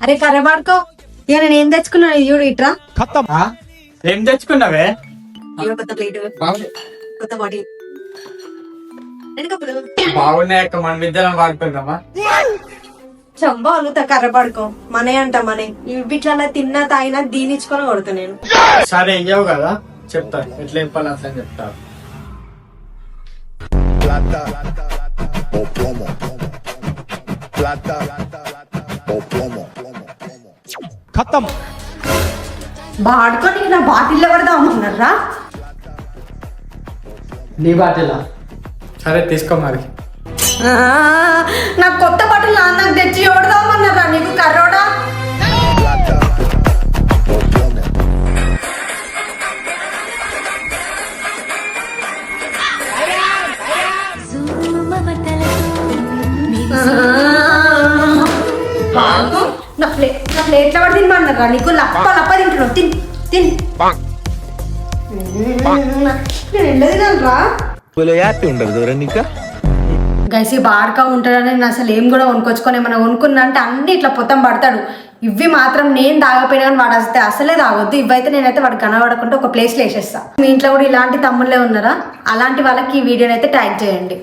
అరే కర్ర పడుకో. ఇక నేను ఏం తెచ్చుకున్నాను ఇది చూడు ఇట్రా. ఏం తెచ్చుకున్నావే? కొత్త ప్లేట్, కొత్త బాటిల్. బాగున్నాయక్క, మన ఇద్దరం వాడుకుందామా? చంబా అలుగుతా కర్ర పడుకో. మనే అంట మనే ఇట్లా తిన్నా తాగినా దీనిచ్చుకొని కొడతా నేను. సరే ఇయ్యవు కదా, చెప్తా ఎట్లా చెప్పాలి అట్లా చెప్తా. Plata o plomo. Plata o plomo. ఖతం. బాడుకొని నా బాటిల్లో పడదామన్నారా? నీ బాటిలా? సరే తీసుకో మరి. నాకు కొత్త బాటిల్ నాకు తెచ్చి ఓడదామన్నారా నీకు కర్రోడా? Plata o plomo. నా ప్లేట్లో పడి తినమన్నారా నీకు? లప్ప లప్ప తింటున్నావు. తిన్ తిన్. నేను ఎండ తినాలరా? గైసి బాడకా ఉంటాడని నేను అసలు ఏం కూడా కొనుక్కొచ్చుకొని ఏమైనా కొనుక్కున్నా అంటే అన్ని ఇట్లా పొత్తం పడతాడు. ఇవి మాత్రం నేను తాగపోయినా కానీ వాడు అసలే తాగొద్దు. ఇవైతే నేనైతే వాడు కనబడకుండా ఒక ప్లేస్లో వేసేస్తా. మీ ఇంట్లో కూడా ఇలాంటి తమ్ముళ్ళే ఉన్నారా? అలాంటి వాళ్ళకి ఈ వీడియోని అయితే ట్యాగ్ చేయండి.